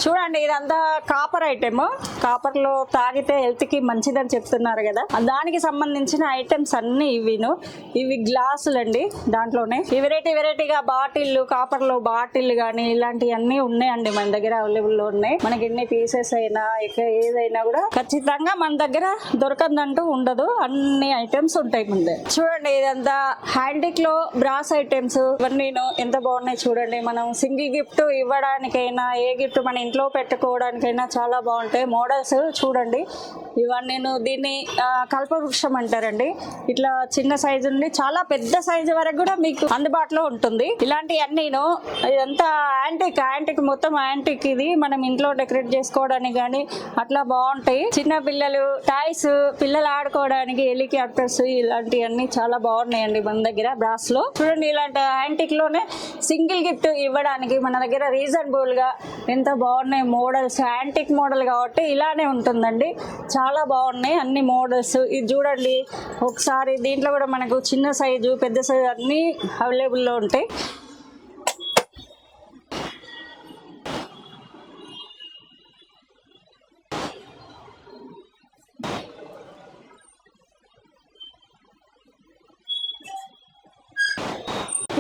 చూడండి ఇదంతా copper item. Copper లో తాగితే హెల్త్ కి మంచిదని చెప్తున్నారు కదా, దానికి సంబంధించిన ఐటమ్స్ అన్ని ఇవి గ్లాసులు అండి. దాంట్లోనే వెరైటీగా బాటిల్, కాపర్ లో బాటిల్ గానీ ఇలాంటివన్నీ ఉన్నాయండి మన దగ్గర అవైలబుల్ లో ఉన్నాయి. మనకి ఎన్ని పీసెస్ అయినా ఇక ఏదైనా కూడా ఖచ్చితంగా మన దగ్గర దొరకదంటూ ఉండదు, అన్ని ఐటమ్స్ ఉంటాయి ముందే. చూడండి ఇదంతా హ్యాండిక్ లో బ్రాస్ ఐటమ్స్ ఇవన్నీ ఎంత బాగున్నాయి చూడండి. మనం సింగిల్ గిఫ్ట్ ఇవ్వడానికైనా ఏ గిఫ్ట్ మన ఇంట్లో పెట్టుకోవడానికైనా చాలా బాగుంటాయి మోడల్స్. చూడండి ఇవన్నీ దీన్ని కల్పవృక్షం అంటారండి. ఇట్లా చిన్న సైజు నుండి చాలా పెద్ద సైజు వరకు కూడా మీకు అందుబాటులో ఉంటుంది. ఇలాంటివన్నీ ఇదంతా యాంటిక్ మొత్తం యాంటిక్. ఇది మనం ఇంట్లో డెకరేట్ చేసుకోవడానికి కానీ అట్లా బాగుంటాయి. చిన్న పిల్లలు టాయ్స్, పిల్లలు ఆడుకోవడానికి హెలికాప్టర్స్ ఇలాంటివన్నీ చాలా బాగున్నాయండి మన దగ్గర బ్రాస్ లో. చూడండి ఇలాంటి యాంటిక్ లోనే సింగిల్ గిఫ్ట్ ఇవ్వడానికి మన దగ్గర రీజనబుల్ గా ఎంత బాగున్నాయి మోడల్స్. యాంటిక్ మోడల్ కాబట్టి ఇలానే ఉంటుందండి, చాలా బాగున్నాయి అన్ని మోడల్స్. ఇది చూడండి ఒకసారి, దీంట్లో కూడా మనకు చిన్న సైజు పెద్ద సైజు అన్ని అవైలబుల్లో ఉంటాయి.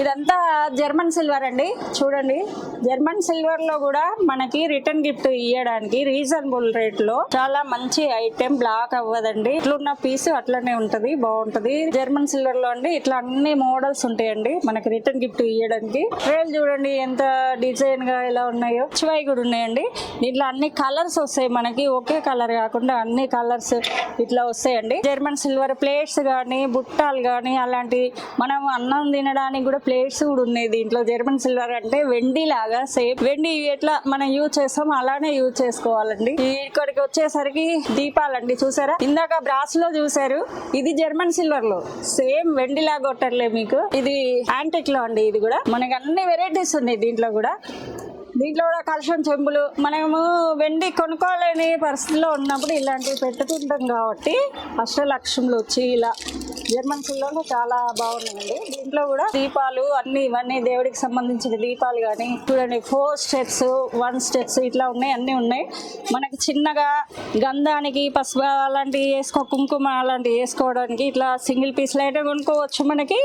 ఇదంతా జర్మన్ సిల్వర్ అండి. చూడండి జర్మన్ సిల్వర్ లో కూడా మనకి రిటర్న్ గిఫ్ట్ ఇవ్వడానికి రీజనబుల్ రేట్ లో చాలా మంచి ఐటెం, బ్లాక్ అవ్వదండి. ఇట్లున్న పీస్ అట్లనే ఉంటది, బాగుంటది. జర్మన్ సిల్వర్ లో అండి ఇట్లా అన్ని మోడల్స్ ఉంటాయండి మనకి రిటర్న్ గిఫ్ట్ ఇవ్వడానికి. ట్రేలు చూడండి ఎంత డిజైన్ గా ఎలా ఉన్నాయో, చివై కూడా ఉన్నాయండి. దీంట్లో అన్ని కలర్స్ వస్తాయి మనకి, ఒకే కలర్ కాకుండా అన్ని కలర్స్ ఇట్లా వస్తాయండి. జర్మన్ సిల్వర్ ప్లేట్స్ గానీ బుట్టాలు గానీ అలాంటి మనం అన్నం తినడానికి కూడా ప్లేట్స్ కూడా ఉన్నాయి దీంట్లో. జర్మన్ సిల్వర్ అంటే వెండి లాగా, సేమ్ వెండి ఎట్లా మనం యూజ్ చేస్తాం అలానే యూజ్ చేసుకోవాలండి. ఇక్కడికి వచ్చేసరికి దీపాలండి. చూసారా ఇందాక బ్రాస్ లో చూసారు, ఇది జర్మన్ సిల్వర్ లో సేమ్ వెండి లాగా కొట్టర్లే మీకు. ఇది యాంటిక్ లో అండి. ఇది కూడా మనకి అన్ని వెరైటీస్ ఉన్నాయి దీంట్లో కూడా. కలుషం చెంబులు మనము వెండి కొనుక్కోలేని పరిస్థితిలో ఉన్నప్పుడు ఇలాంటివి పెట్టుకుంటాం కాబట్టి అష్టలక్ష్ములు వచ్చి ఇలా జర్మన్ సిల్వర్లో చాలా బాగున్నాయండి. దీంట్లో కూడా దీపాలు అన్ని ఇవన్నీ దేవుడికి సంబంధించిన దీపాలు కానీ చూడండి 4 స్టెప్స్ 1 స్టెప్స్ ఇట్లా ఉన్నాయి, అన్ని ఉన్నాయి. మనకి చిన్నగా గంధానికి పసుపు అలాంటివి కుంకుమ అలాంటివి వేసుకోవడానికి ఇట్లా సింగిల్ పీస్లు అయితే కొనుక్కోవచ్చు. మనకి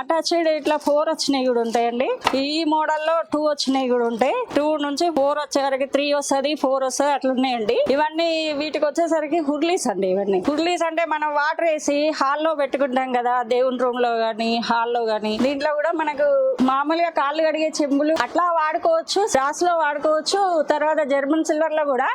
అటాచ్డ్ ఇట్లా 4 వచ్చినాయి కూడా ఉంటాయండి. ఈ మోడల్లో 2 వచ్చినాయి కూడా ఉంటాయి. 2 నుంచి 4 వచ్చేసరికి 3 వస్తుంది, 4 వస్తుంది అట్లా ఉన్నాయండి. ఇవన్నీ వీటికి వచ్చేసరికి హుర్లీస్ అండి. ఇవన్నీ హుర్లీస్ అంటే మనం వాటర్ వేసి హాల్లో పెట్టుకుంటాం కదా, దేవుని రూమ్ లో గానీ హాల్లో గానీ. దీంట్లో కూడా మనకు మామూలుగా కాళ్ళు కడిగే చెంబులు అట్లా వాడుకోవచ్చు, గ్లాస్ లో వాడుకోవచ్చు. తర్వాత జర్మన్ సిల్వర్ లో కూడా